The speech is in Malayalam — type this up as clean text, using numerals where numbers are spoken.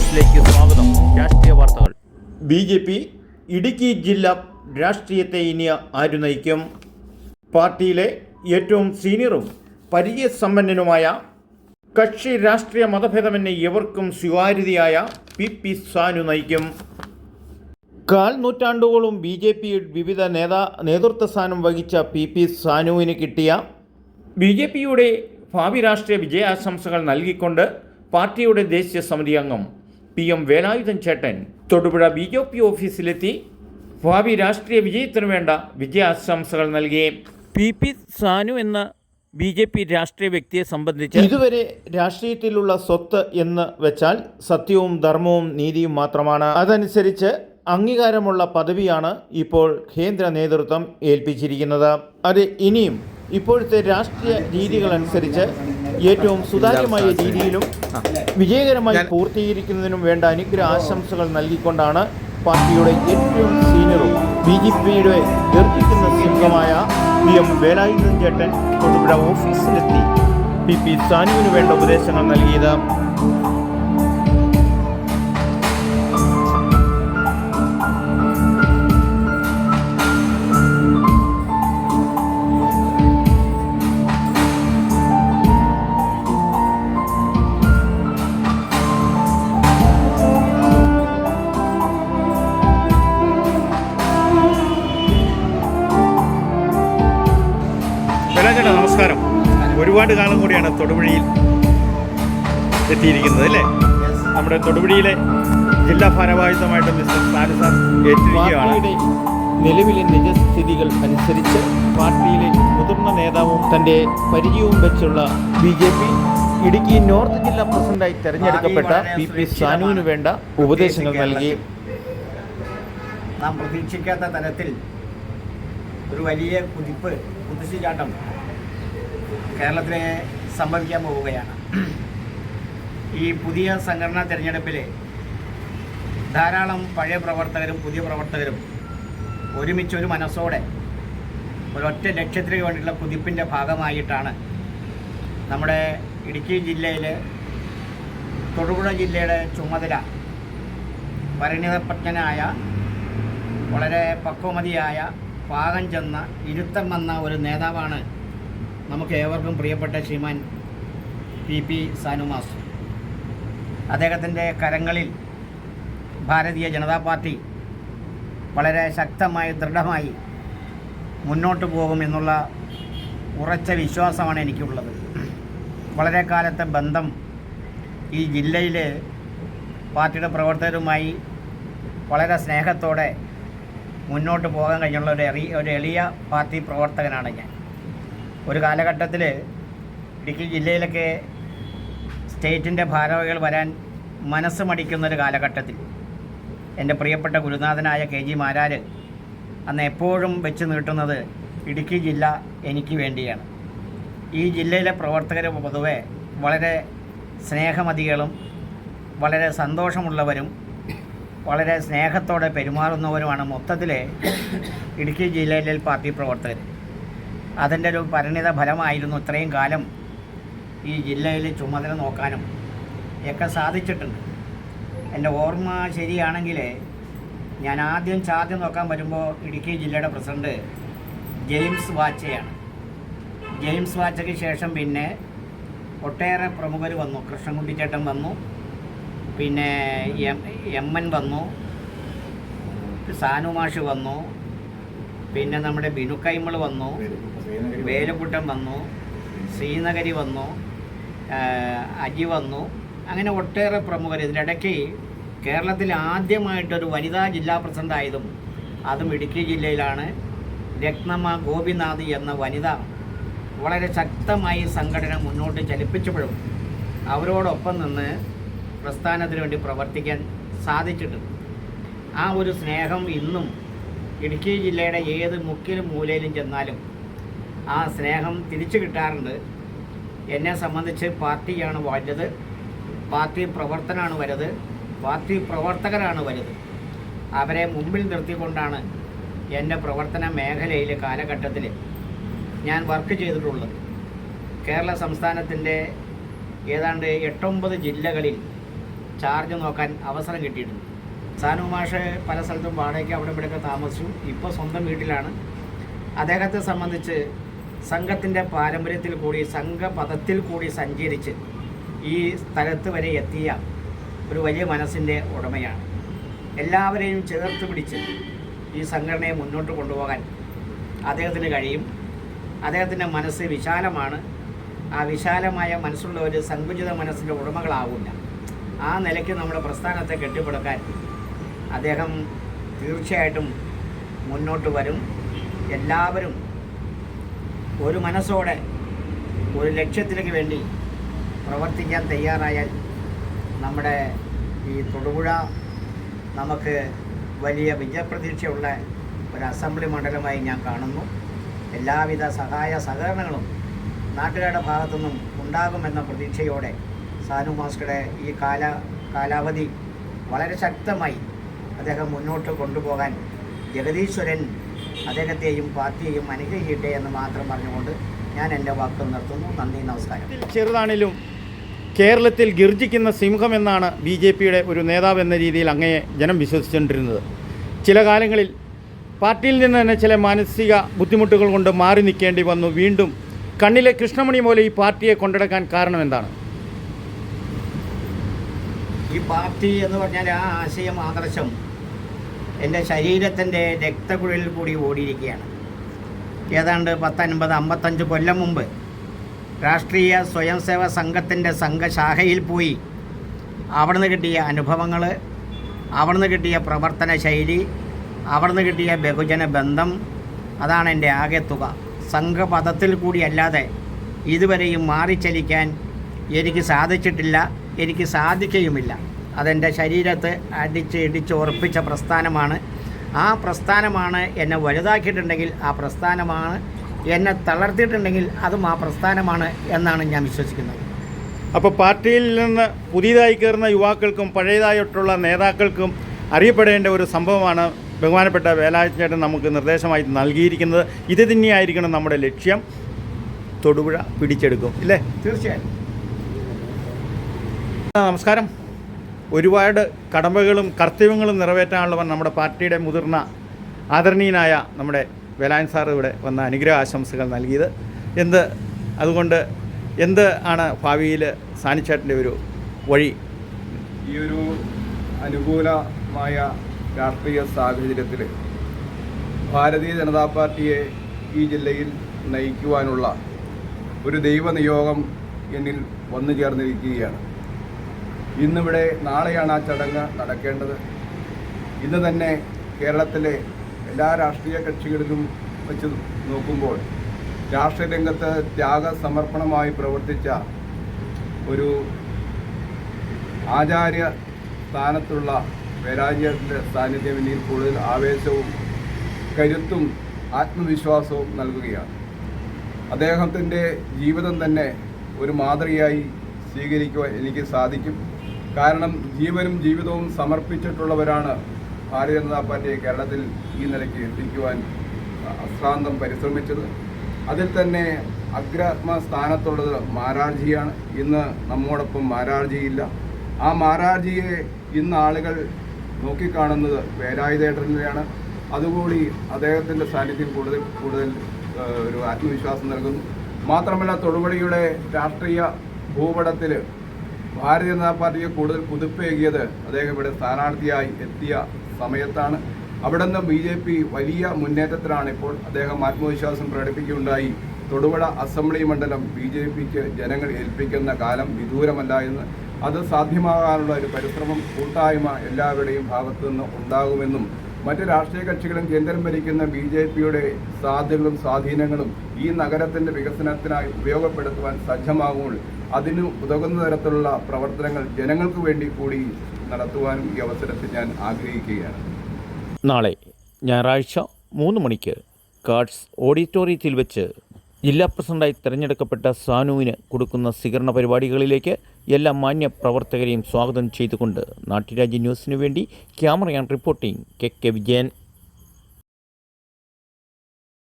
ഓഫീസിലേക്ക് സ്വാഗതം. രാഷ്ട്രീയ വാർത്തകൾ. ബി.ജെ.പി. ഇടുക്കി ജില്ലാ രാഷ്ട്രീയത്തെ ഇനി ആരു നയിക്കും? പാർട്ടിയിലെ ഏറ്റവും സീനിയറും പരിചയസമ്പന്നനുമായ കക്ഷി രാഷ്ട്രീയ മതഭേദമെന്ന് എവർക്കും സ്വീകാര്യതയായ പി സാനു നയിക്കും. കാൽ നൂറ്റാണ്ടുകളും ബി.ജെ.പി. വിവിധ നേതൃത്വ സ്ഥാനം വഹിച്ച പി സാനുവിന് കിട്ടിയ ബി.ജെ.പിയുടെ ഭാവി രാഷ്ട്രീയ വിജയാശംസകൾ നൽകിക്കൊണ്ട് പാർട്ടിയുടെ ദേശീയ സമിതി അംഗം PM വേലായുധൻ ചേട്ടൻ തൊടുപുഴ ബി.ജെ.പി. ഓഫീസിലെത്തി ഭാവി രാഷ്ട്രീയ വിജയത്തിനു വേണ്ട വിജയാശംസകൾ നൽകി. പി സാനു എന്ന ബി.ജെ.പി. രാഷ്ട്രീയ വ്യക്തിയെ സംബന്ധിച്ച് ഇതുവരെ രാഷ്ട്രീയത്തിലുള്ള സ്വത്ത് എന്ന് വെച്ചാൽ സത്യവും ധർമ്മവും നീതിയും മാത്രമാണ്. അതനുസരിച്ച് അംഗീകാരമുള്ള പദവിയാണ് ഇപ്പോൾ കേന്ദ്ര നേതൃത്വം ഏൽപ്പിച്ചിരിക്കുന്നത്. അത് ഇനിയും ഇപ്പോഴത്തെ രാഷ്ട്രീയ രീതികളനുസരിച്ച് ഏറ്റവും സുതാര്യമായ രീതിയിലും വിജയകരമായി പൂർത്തീകരിക്കുന്നതിനും വേണ്ട അനുഗ്രഹ ആശംസകൾ നൽകിക്കൊണ്ടാണ് പാർട്ടിയുടെ ഏറ്റവും സീനിയറും ബി.ജെ.പിയുടെ ഗർജിക്കുന്ന സിംഹമായ PM വേലായുധൻ ചേട്ടൻ തൊടുപുഴ ഓഫീസിലെത്തി പി സാനുവിന് വേണ്ട ഉപദേശങ്ങൾ നൽകിയത്. ചേട്ടാ നമസ്കാരം. ഒരുപാട് കാലം കൂടിയാണ് തൊടുപുഴയിൽ എത്തിയിരിക്കുന്നത് അല്ലേ? നമ്മുടെ തൊടുപുഴയിലെ ജില്ലാ ഭാരവാഹിത്വമായിട്ട് മിസ്റ്റർ സാനു സാർ ഏറ്റിരിക്കുകയാണ്. നിലവിലെ നിജസ്ഥിതികൾ അനുസരിച്ച് പാർട്ടിയിലെ മുതിർന്ന നേതാവും തൻ്റെ പരിചയവും വെച്ചുള്ള ബി.ജെ.പി. ഇടുക്കി നോർത്ത് ജില്ലാ പ്രസിഡന്റായി തെരഞ്ഞെടുക്കപ്പെട്ട പി സാനുവിന് വേണ്ട ഉപദേശങ്ങൾ നൽകി. നാം പ്രതീക്ഷിക്കാത്ത തരത്തിൽ ഒരു വലിയ കുതിച്ചുചാട്ടം കേരളത്തിലെ സംഭവിക്കാൻ പോവുകയാണ്. ഈ പുതിയ സംഘടനാ തിരഞ്ഞെടുപ്പിൽ ധാരാളം പഴയ പ്രവർത്തകരും പുതിയ പ്രവർത്തകരും ഒരുമിച്ചൊരു മനസ്സോടെ ഒരൊറ്റ ലക്ഷ്യത്തിന് വേണ്ടിയിട്ടുള്ള കുതിപ്പിൻ്റെ ഭാഗമായിട്ടാണ് നമ്മുടെ ഇടുക്കി ജില്ലയിൽ തൊടുപുഴ ജില്ലയുടെ ചുമതല പരിണിതപ്രജ്ഞനായ വളരെ പക്വമതിയായ പാകം ചെന്ന ഇരുത്തം വന്ന ഒരു നേതാവാണ് നമുക്ക് ഏവർക്കും പ്രിയപ്പെട്ട ശ്രീമാൻ പി സാനു മാസ്റ്റർ. അദ്ദേഹത്തിൻ്റെ കരങ്ങളിൽ ഭാരതീയ ജനതാ പാർട്ടി വളരെ ശക്തമായി ദൃഢമായി മുന്നോട്ട് പോകുമെന്നുള്ള ഉറച്ച വിശ്വാസമാണ് എനിക്കുള്ളത്. വളരെ കാലത്തെ ബന്ധം ഈ ജില്ലയിലെ പാർട്ടിയുടെ പ്രവർത്തകരുമായി വളരെ സ്നേഹത്തോടെ മുന്നോട്ട് പോകാൻ കഴിഞ്ഞുള്ള ഒരു എളിയ പാർട്ടി പ്രവർത്തകനാണ് ഞാൻ. ഒരു കാലഘട്ടത്തിൽ ഇടുക്കി ജില്ലയിലൊക്കെ സ്റ്റേറ്റിൻ്റെ ഭാരവാഹികൾ വരാൻ മനസ്സ് മടിക്കുന്നൊരു കാലഘട്ടത്തിൽ എൻ്റെ പ്രിയപ്പെട്ട ഗുരുനാഥനായ KG മാരാർ അന്ന് എപ്പോഴും വെച്ച് നീട്ടുന്നത് ഇടുക്കി ജില്ല എനിക്ക് വേണ്ടിയാണ്. ഈ ജില്ലയിലെ പ്രവർത്തകർ പൊതുവെ വളരെ സ്നേഹമതികളും വളരെ സന്തോഷമുള്ളവരും വളരെ സ്നേഹത്തോടെ പെരുമാറുന്നവരുമാണ് മൊത്തത്തിൽ ഇടുക്കി ജില്ലയിലെ പാർട്ടി പ്രവർത്തകർ. അതിൻ്റെ ഒരു പരിണിത ഫലമായിരുന്നു ഇത്രയും കാലം ഈ ജില്ലയിൽ ചുമതല നോക്കാനും ഒക്കെ സാധിച്ചിട്ടുണ്ട്. എൻ്റെ ഓർമ്മ ശരിയാണെങ്കിൽ ഞാൻ ആദ്യം നോക്കാൻ വരുമ്പോൾ ഇടുക്കി ജില്ലയുടെ പ്രസിഡന്റ് ജെയിംസ് വാച്ചയാണ്. ജെയിംസ് വാച്ചയ്ക്ക് ശേഷം പിന്നെ ഒട്ടേറെ പ്രമുഖർ വന്നു. കൃഷ്ണൻകുട്ടി ചേട്ടൻ വന്നു, പിന്നെ MN വന്നു, സാനു മാഷ് വന്നു, പിന്നെ നമ്മുടെ ബിനു കൈമൾ വന്നു, വേലുക്കുട്ടൻ വന്നു, ശ്രീനഗരി വന്നു, അജി വന്നു, അങ്ങനെ ഒട്ടേറെ പ്രമുഖർ. ഇതിനിടയ്ക്ക് കേരളത്തിൽ ആദ്യമായിട്ടൊരു വനിതാ ജില്ലാ പ്രസിഡൻ്റായതും അതും ഇടുക്കി ജില്ലയിലാണ്. രത്നമ്മ ഗോപിനാഥ് എന്ന വനിത വളരെ ശക്തമായി സംഘടന മുന്നോട്ട് ചലിപ്പിച്ചപ്പോഴും അവരോടൊപ്പം നിന്ന് പ്രസ്ഥാനത്തിന് വേണ്ടി പ്രവർത്തിക്കാൻ സാധിച്ചിട്ടുണ്ട്. ആ ഒരു സ്നേഹം ഇന്നും ഇടുക്കി ജില്ലയുടെ ഏത് മുക്കിലും മൂലയിലും ചെന്നാലും ആ സ്നേഹം തിരിച്ചു കിട്ടാറുണ്ട്. എന്നെ സംബന്ധിച്ച് പാർട്ടിയാണ് വലുത്, പാർട്ടി പ്രവർത്തനമാണ് വലുത്, പാർട്ടി പ്രവർത്തകരാണ് വലുത്. അവരെ മുമ്പിൽ നിർത്തിക്കൊണ്ടാണ് എൻ്റെ പ്രവർത്തന മേഖലയിൽ കാലഘട്ടത്തിൽ ഞാൻ വർക്ക് ചെയ്തിട്ടുള്ളത്. കേരള സംസ്ഥാനത്തിൻ്റെ ഏതാണ്ട് 8-9 ജില്ലകളിൽ ചാർജ് നോക്കാൻ അവസരം കിട്ടിയിട്ടുണ്ട്. സാനു മാഷ് പല സ്ഥലത്തും വാടകയ്ക്ക് അവിടെ ഇവിടെയൊക്കെ താമസിച്ചു. ഇപ്പോൾ സ്വന്തം വീട്ടിലാണ്. അദ്ദേഹത്തെ സംബന്ധിച്ച് സംഘത്തിൻ്റെ പാരമ്പര്യത്തിൽ കൂടി സംഘപഥത്തിൽ കൂടി സഞ്ചരിച്ച് ഈ സ്ഥലത്ത് വരെ എത്തിയ ഒരു വലിയ മനസ്സിൻ്റെ ഉടമയാണ്. എല്ലാവരെയും ചേർത്ത് പിടിച്ച് ഈ സംഘടനയെ മുന്നോട്ട് കൊണ്ടുപോകാൻ അദ്ദേഹത്തിന് കഴിയും. അദ്ദേഹത്തിൻ്റെ മനസ്സ് വിശാലമാണ്. ആ വിശാലമായ മനസ്സുള്ളവർ സങ്കുചിത മനസ്സിൻ്റെ ഉടമകളാവില്ല. ആ നിലയ്ക്ക് നമ്മുടെ പ്രസ്ഥാനത്തെ കെട്ടിപ്പടുക്കാൻ അദ്ദേഹം തീർച്ചയായിട്ടും മുന്നോട്ട് വരും. എല്ലാവരും ഒരു മനസ്സോടെ ഒരു ലക്ഷ്യത്തിലേക്ക് വേണ്ടി പ്രവർത്തിക്കാൻ തയ്യാറായാൽ നമ്മുടെ ഈ തൊടുപുഴ നമുക്ക് വലിയ വിജയപ്രതീക്ഷയുള്ള ഒരു അസംബ്ലി മണ്ഡലമായി ഞാൻ കാണുന്നു. എല്ലാവിധ സഹായ സഹകരണങ്ങളും നാട്ടുകാരുടെ ഭാഗത്തുനിന്നും ഉണ്ടാകുമെന്ന പ്രതീക്ഷയോടെ സാനു മാസ്റ്ററുടെ ഈ കാലാവധി വളരെ ശക്തമായി അദ്ദേഹം മുന്നോട്ട് കൊണ്ടുപോകാൻ ജഗദീശ്വരൻ അദ്ദേഹത്തെയും പാർട്ടിയെയും അനുഗ്രഹിക്കട്ടെ എന്ന് മാത്രം പറഞ്ഞുകൊണ്ട് ഞാൻ എൻ്റെ വാക്ക് നിർത്തുന്നു. നന്ദി, നമസ്കാരം. ചെറുതാണെങ്കിലും കേരളത്തിൽ ഗർജിക്കുന്ന സിംഹമെന്നാണ് BJPയുടെ ഒരു നേതാവ് എന്ന രീതിയിൽ അങ്ങയെ ജനം വിശ്വസിച്ചുകൊണ്ടിരുന്നത്. ചില കാലങ്ങളിൽ പാർട്ടിയിൽ നിന്ന് തന്നെ ചില മാനസിക ബുദ്ധിമുട്ടുകൾ കൊണ്ട് മാറി നിൽക്കേണ്ടി വന്നു. വീണ്ടും കണ്ണിലെ കൃഷ്ണമണി പോലെ ഈ പാർട്ടിയെ കൊണ്ടെടുക്കാൻ കാരണം എന്താണ്? ഈ പാർട്ടി എന്ന് പറഞ്ഞാൽ ആ ആശയം, ആദർശം എൻ്റെ ശരീരത്തിൻ്റെ രക്തക്കുഴലിൽ കൂടി ഓടിയിരിക്കുകയാണ്. ഏതാണ്ട് 50-55 കൊല്ലം മുമ്പ് രാഷ്ട്രീയ സ്വയംസേവ സംഘത്തിൻ്റെ സംഘശാഖയിൽ പോയി അവിടുന്ന് കിട്ടിയ അനുഭവങ്ങൾ, അവിടുന്ന് കിട്ടിയ പ്രവർത്തന ശൈലി, അവിടുന്ന് കിട്ടിയ ബഹുജന ബന്ധം, അതാണ് എൻ്റെ ആകെ തുക. സംഘപഥത്തിൽ കൂടിയല്ലാതെ ഇതുവരെയും മാറിച്ചലിക്കാൻ എനിക്ക് സാധിച്ചിട്ടില്ല, എനിക്ക് സാധിക്കുകയുമില്ല. അതെൻ്റെ ശരീരത്ത് ഇടിച്ച് ഉറപ്പിച്ച പ്രസ്ഥാനമാണ്. ആ പ്രസ്ഥാനമാണ് എന്നെ വലുതാക്കിയിട്ടുണ്ടെങ്കിൽ ആ പ്രസ്ഥാനമാണ്, എന്നെ തളർത്തിയിട്ടുണ്ടെങ്കിൽ അതും ആ പ്രസ്ഥാനമാണ് എന്നാണ് ഞാൻ വിശ്വസിക്കുന്നത്. അപ്പോൾ പാർട്ടിയിൽ നിന്ന് പുതിയതായി കയറുന്ന യുവാക്കൾക്കും പഴയതായിട്ടുള്ള നേതാക്കൾക്കും അറിയപ്പെടേണ്ട ഒരു സംഭവമാണ് ബഹുമാനപ്പെട്ട വേലായുധൻ നമുക്ക് നിർദ്ദേശമായി നൽകിയിരിക്കുന്നത്. ഇത് തന്നെയായിരിക്കണം നമ്മുടെ ലക്ഷ്യം. തൊടുപുഴ പിടിച്ചെടുക്കും, ഇല്ലേ? തീർച്ചയായും. നമസ്കാരം. ഒരുപാട് കടമകളും കർത്തവ്യങ്ങളും നിറവേറ്റാനുള്ളവൻ നമ്മുടെ പാർട്ടിയുടെ മുതിർന്ന ആദരണീയനായ നമ്മുടെ വേലായുധൻ സാർ ഇവിടെ വന്ന അനുഗ്രഹ ആശംസകൾ നൽകിയത്. അതുകൊണ്ട് എന്ത് ആണ് ഭാവിയിൽ സാനിച്ചേട്ടൻ്റെ ഒരു വഴി? ഈ ഒരു അനുകൂലമായ രാഷ്ട്രീയ സാഹചര്യത്തിൽ ഭാരതീയ ജനതാ പാർട്ടിയെ ഈ ജില്ലയിൽ നയിക്കുവാനുള്ള ഒരു ദൈവനിയോഗം എന്നിൽ വന്നു ചേർന്നിരിക്കുകയാണ്. ഇന്നിവിടെ നാളെയാണ് ആ ചടങ്ങ് നടക്കേണ്ടത്. ഇന്ന് തന്നെ കേരളത്തിലെ എല്ലാ രാഷ്ട്രീയ കക്ഷികളിലും വെച്ച് നോക്കുമ്പോൾ രാഷ്ട്രീയ രംഗത്ത് ത്യാഗസമർപ്പണമായി പ്രവർത്തിച്ച ഒരു ആചാര്യ സ്ഥാനത്തുള്ള വേലായുധൻ്റെ സാന്നിധ്യം ഇനിയും കൂടുതൽ ആവേശവും കരുത്തും ആത്മവിശ്വാസവും നൽകുകയാണ്. അദ്ദേഹത്തിൻ്റെ ജീവിതം തന്നെ ഒരു മാതൃകയായി സ്വീകരിക്കുവാൻ എനിക്ക് സാധിക്കും. കാരണം ജീവനും ജീവിതവും സമർപ്പിച്ചിട്ടുള്ളവരാണ് ഭാരതീയ ജനതാ പാർട്ടിയെ കേരളത്തിൽ ഈ നിലയ്ക്ക് എത്തിക്കുവാൻ അശ്രാന്തം പരിശ്രമിച്ചത്. അതിൽ തന്നെ അഗ്രമ സ്ഥാനത്തുള്ളത് മാരാർജിയാണ്. ഇന്ന് നമ്മോടൊപ്പം മാരാർജിയില്ല. ആ മാരാർജിയെ ഇന്ന് ആളുകൾ നോക്കിക്കാണുന്നത് വേലായുധേട്ടനെയാണ്. അതുകൂടി അദ്ദേഹത്തിൻ്റെ സാന്നിധ്യം കൂടുതൽ ഒരു ആത്മവിശ്വാസം നൽകുന്നു. മാത്രമല്ല തൊടുപുഴയുടെ രാഷ്ട്രീയ ഭൂപടത്തിൽ ഭാരതീയ ജനതാ പാർട്ടിയെ കൂടുതൽ കുതിപ്പേകിയത് അദ്ദേഹം ഇവിടെ സ്ഥാനാർത്ഥിയായി എത്തിയ സമയത്താണ്. അവിടെ നിന്ന് BJP വലിയ മുന്നേറ്റത്തിലാണ്. ഇപ്പോൾ അദ്ദേഹം ആത്മവിശ്വാസം പ്രകടിപ്പിക്കുകയുണ്ടായി. തൊടുപുഴ അസംബ്ലി മണ്ഡലം BJPക്ക് ജനങ്ങൾ ഏൽപ്പിക്കുന്ന കാലം വിദൂരമല്ല എന്ന്. അത് സാധ്യമാകാനുള്ള ഒരു പരിശ്രമം, കൂട്ടായ്മ എല്ലാവരുടെയും ഭാഗത്തു നിന്ന് ഉണ്ടാകുമെന്നും മറ്റ് രാഷ്ട്രീയ കക്ഷികളും കേന്ദ്രം ഭരിക്കുന്ന BJPയുടെ സാധ്യതകളും സ്വാധീനങ്ങളും ഈ നഗരത്തിൻ്റെ വികസനത്തിനായി ഉപയോഗപ്പെടുത്തുവാൻ സജ്ജമാകുമ്പോൾ അതിന് ഉതകുന്ന തരത്തിലുള്ള പ്രവർത്തനങ്ങൾ ജനങ്ങൾക്ക് വേണ്ടി കൂടി നടത്തുവാനും ഈ അവസരത്തിൽ ഞാൻ ആഗ്രഹിക്കുകയാണ്. നാളെ ഞായറാഴ്ച 3 മണിക്ക് കാർഡ്സ് ഓഡിറ്റോറിയത്തിൽ വെച്ച് ജില്ലാ പ്രസിഡന്റായി തിരഞ്ഞെടുക്കപ്പെട്ട സാനുവിന് കൊടുക്കുന്ന സ്വീകരണ പരിപാടികളിലേക്ക് എല്ലാ മാന്യ പ്രവർത്തകരെയും സ്വാഗതം ചെയ്തുകൊണ്ട് നാട്ടുരാജ്യ ന്യൂസിനു വേണ്ടി camera and reporting KK Vijayan.